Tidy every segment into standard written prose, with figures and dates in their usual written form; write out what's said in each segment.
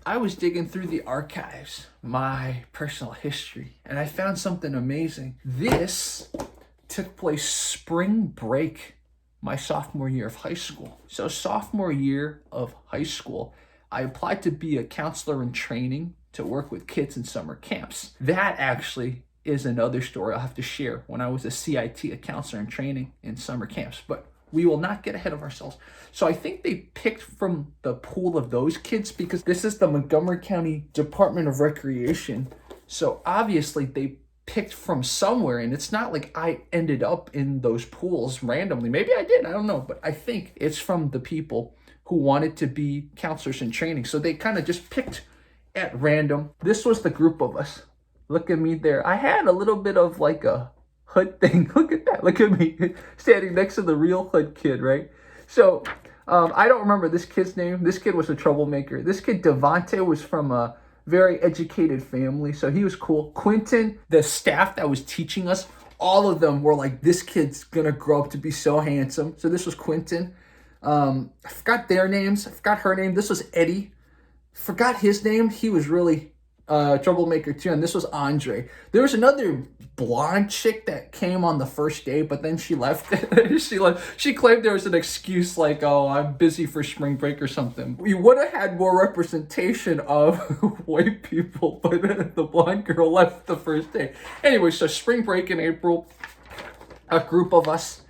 I was digging through the archives, my personal history, and I found something amazing. This took place spring break, my sophomore year of high school. So sophomore year of high school, I applied to be a counselor in training to work with kids in summer camps. That actually is another story I'll have to share when I was a CIT, a counselor in training in summer camps. But we will not get ahead of ourselves. So I think they picked from the pool of those kids because this is the Montgomery County Department of Recreation. So obviously they picked from somewhere, and it's not like I ended up in those pools randomly. Maybe I did, I don't know. But I think it's from the people who wanted to be counselors in training. So they kind of just picked at random. This was the group of us. Look at me there. I had a little bit of like a hood thing. Look at that. Look at me standing next to the real hood kid, right? So I don't remember this kid's name. This kid was a troublemaker. This kid, Devontae, was from a very educated family, so he was cool. Quentin, the staff that was teaching us, all of them were like, this kid's gonna grow up to be so handsome. So this was Quentin. I forgot their names. I forgot her name. This was Eddie. Forgot his name. He was really troublemaker too. And this was Andre. There was another blonde chick that came on the first day, but then she left. She left. She claimed there was an excuse like, oh, I'm busy for spring break or something. We would have had more representation of white people, but the blonde girl left the first day. Anyway, so spring break in April, a group of us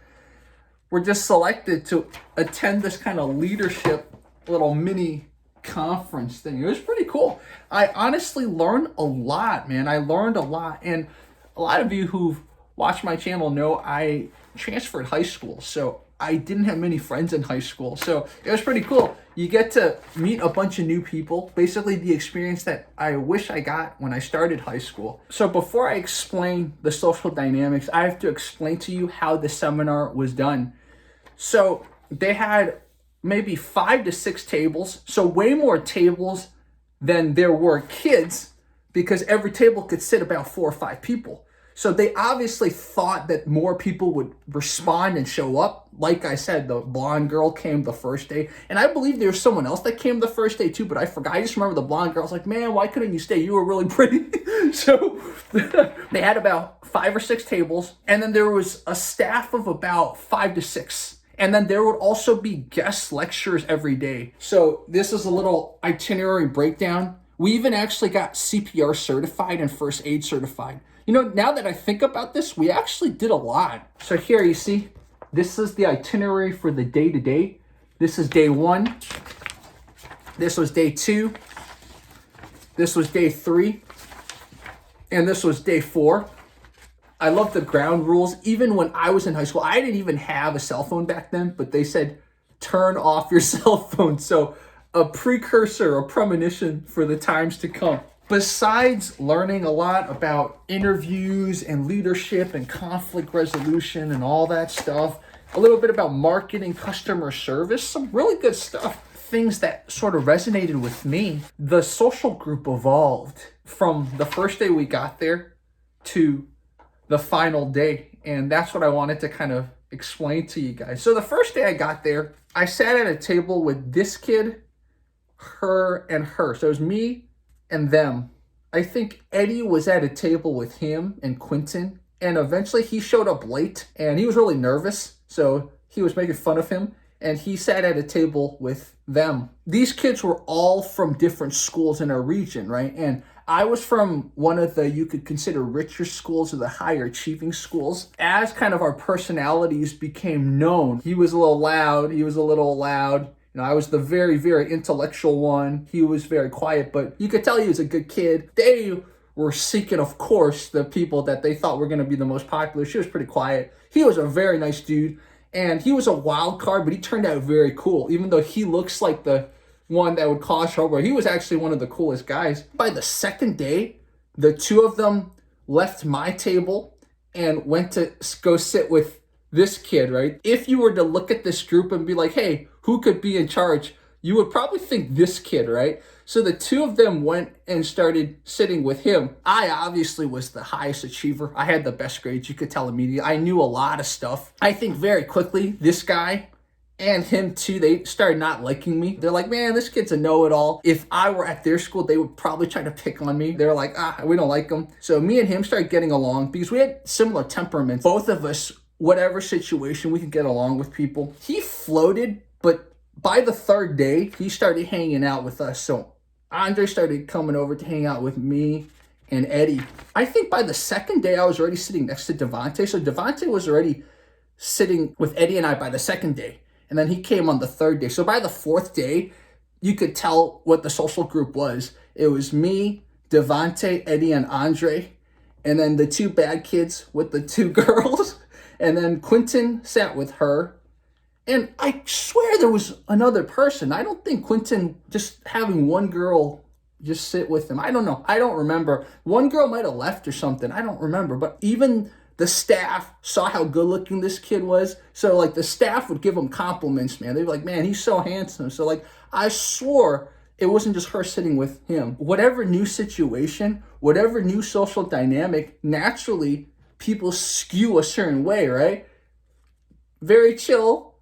were just selected to attend this kind of leadership little mini conference thing. It was pretty cool. I honestly learned a lot, man. I learned a lot. And a lot of you who've watched my channel know I transferred high school. So I didn't have many friends in high school. So it was pretty cool. You get to meet a bunch of new people. Basically the experience that I wish I got when I started high school. So before I explain the social dynamics, I have to explain to you how the seminar was done. So they had maybe 5 to 6 tables, so way more tables than there were kids, because every table could sit about 4 or 5 people. So they obviously thought that more people would respond and show up. Like I said, the blonde girl came the first day, and I believe there was someone else that came the first day too, but I forgot. I just remember the blonde girl. I was like, man, why couldn't you stay? You were really pretty. So they had about 5 or 6 tables, and then there was a staff of about 5 to 6. And then there would also be guest lectures every day. So this is a little itinerary breakdown. We even actually got CPR certified and first aid certified. You know, now that I think about this, we actually did a lot. So here you see, this is the itinerary for the day-to-day. This is day 1. This was day 2. This was day 3. And this was day 4. I love the ground rules. Even when I was in high school, I didn't even have a cell phone back then, but they said, turn off your cell phone. So a precursor, a premonition for the times to come. Besides learning a lot about interviews and leadership and conflict resolution and all that stuff, a little bit about marketing, customer service, some really good stuff. Things that sort of resonated with me. The social group evolved from the first day we got there to the final day, and that's what I wanted to kind of explain to you guys. So the first day I got there, I sat at a table with this kid, her, and her. So it was me and them. I think Eddie was at a table with him and Quentin, and eventually he showed up late, and he was really nervous, so he was making fun of him, and he sat at a table with them. These kids were all from different schools in our region, right? And I was from one of the, you could consider, richer schools or the higher achieving schools. As kind of our personalities became known, he was a little loud, he was a little loud. You know, I was the very, very intellectual one. He was very quiet, but you could tell he was a good kid. They were seeking, of course, the people that they thought were going to be the most popular. She was pretty quiet. He was a very nice dude, and he was a wild card, but he turned out very cool, even though he looks like the one that would cause trouble. He was actually one of the coolest guys. By the second day, the two of them left my table and went to go sit with this kid, right? If you were to look at this group and be like, hey, who could be in charge? You would probably think this kid, right? So the two of them went and started sitting with him. I obviously was the highest achiever. I had the best grades. You could tell immediately. I knew a lot of stuff. I think very quickly, this guy and him too, they started not liking me. They're like, man, this kid's a know-it-all. If I were at their school, they would probably try to pick on me. They're like, we don't like him. So me and him started getting along because we had similar temperaments. Both of us, whatever situation, we could get along with people. He floated, but by the third day, he started hanging out with us. So Andre started coming over to hang out with me and Eddie. I think by the second day, I was already sitting next to Devontae. So Devontae was already sitting with Eddie and I by the second day. And then he came on the third day. So by the fourth day, you could tell what the social group was. It was me, Devontae, Eddie, and Andre. And then the two bad kids with the two girls. And then Quentin sat with her. And I swear there was another person. I don't think Quentin, just having one girl just sit with him. I don't know. I don't remember. One girl might have left or something. I don't remember. But even the staff saw how good looking this kid was. So like the staff would give him compliments, man. They'd be like, man, he's so handsome. So like I swore it wasn't just her sitting with him. Whatever new situation, whatever new social dynamic, naturally people skew a certain way, right? Very chill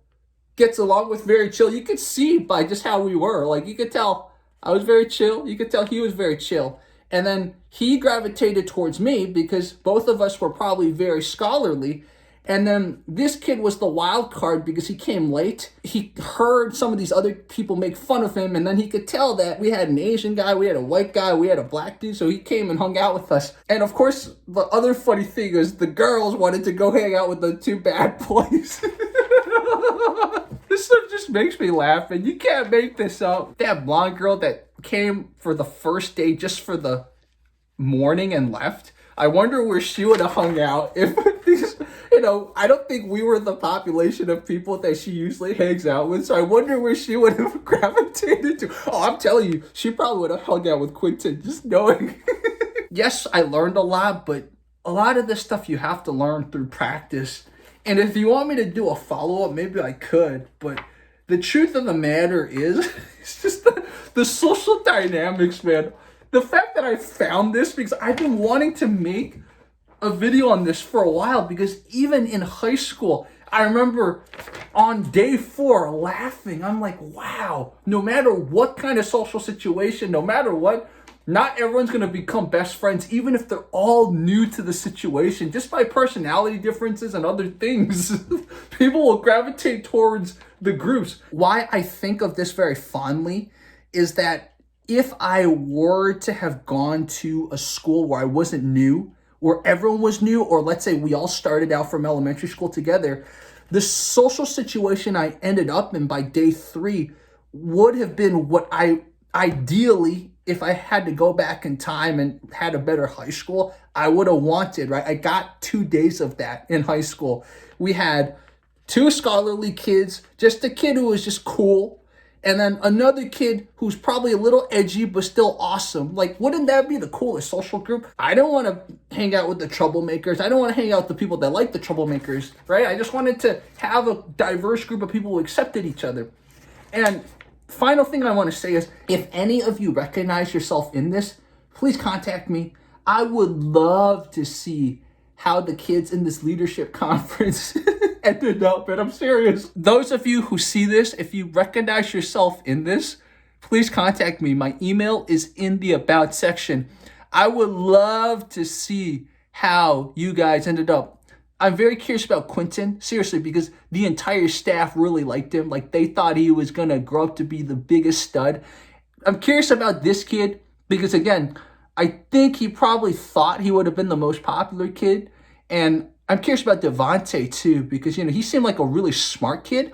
gets along with very chill. You could see by just how we were. Like you could tell I was very chill. You could tell he was very chill. And then he gravitated towards me because both of us were probably very scholarly. And then this kid was the wild card because he came late. He heard some of these other people make fun of him. And then he could tell that we had an Asian guy, we had a white guy, we had a black dude. So he came and hung out with us. And of course, the other funny thing is the girls wanted to go hang out with the two bad boys. This stuff just makes me laugh, and you can't make this up. That blonde girl that came for the first day just for the morning and left. I wonder where she would have hung out if these, I don't think we were the population of people that she usually hangs out with. So I wonder where she would have gravitated to. Oh, I'm telling you, she probably would have hung out with Quentin, just knowing. Yes, I learned a lot, but a lot of this stuff you have to learn through practice. And if you want me to do a follow-up, maybe I could. But the truth of the matter is, it's just the social dynamics, man. The fact that I found this, because I've been wanting to make a video on this for a while, because even in high school, I remember on day 4 laughing. I'm like, wow, no matter what kind of social situation, no matter what, not everyone's going to become best friends, even if they're all new to the situation, just by personality differences and other things. People will gravitate towards the groups. Why I think of this very fondly is that if I were to have gone to a school where I wasn't new, where everyone was new, or let's say we all started out from elementary school together, the social situation I ended up in by day 3 would have been what I ideally, if I had to go back in time and had a better high school, I would have wanted, right? I got 2 days of that in high school. We had 2 scholarly kids, just a kid who was just cool, and then another kid who's probably a little edgy but still awesome. Like, wouldn't that be the coolest social group? I don't want to hang out with the troublemakers. I don't want to hang out with the people that like the troublemakers, right? I just wanted to have a diverse group of people who accepted each other. And final thing I want to say is, if any of you recognize yourself in this, please contact me. I would love to see how the kids in this leadership conference ended up, and I'm serious. Those of you who see this, if you recognize yourself in this, please contact me. My email is in the About section. I would love to see how you guys ended up. I'm very curious about Quentin, seriously, because the entire staff really liked him. Like, they thought he was going to grow up to be the biggest stud. I'm curious about this kid because, again, I think he probably thought he would have been the most popular kid. And I'm curious about Devontae, too, because, he seemed like a really smart kid.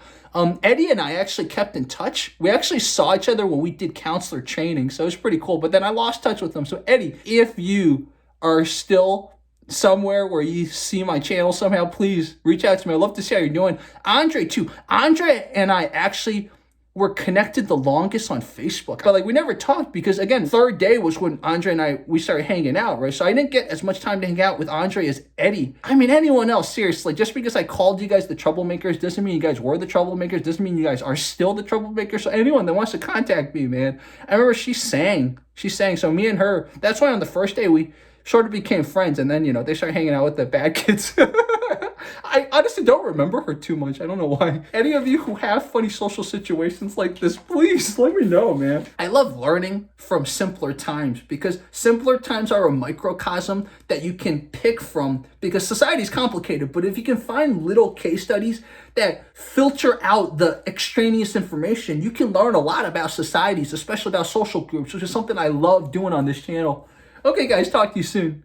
Eddie and I actually kept in touch. We actually saw each other when we did counselor training, so it was pretty cool. But then I lost touch with him. So, Eddie, if you are still somewhere where you see my channel somehow, please reach out to me. I'd love to see how you're doing. Andre, too. Andre and I actually were connected the longest on Facebook. But, we never talked because, again, third day was when Andre and we started hanging out, right? So I didn't get as much time to hang out with Andre as Eddie. I mean, anyone else, seriously. Just because I called you guys the troublemakers doesn't mean you guys were the troublemakers, doesn't mean you guys are still the troublemakers. So anyone that wants to contact me, man. I remember she sang. So me and her, that's why on the first day we sort of became friends, and then, they started hanging out with the bad kids. I honestly don't remember her too much. I don't know why. Any of you who have funny social situations like this, please let me know, man. I love learning from simpler times because simpler times are a microcosm that you can pick from because society is complicated. But if you can find little case studies that filter out the extraneous information, you can learn a lot about societies, especially about social groups, which is something I love doing on this channel. Okay, guys, talk to you soon.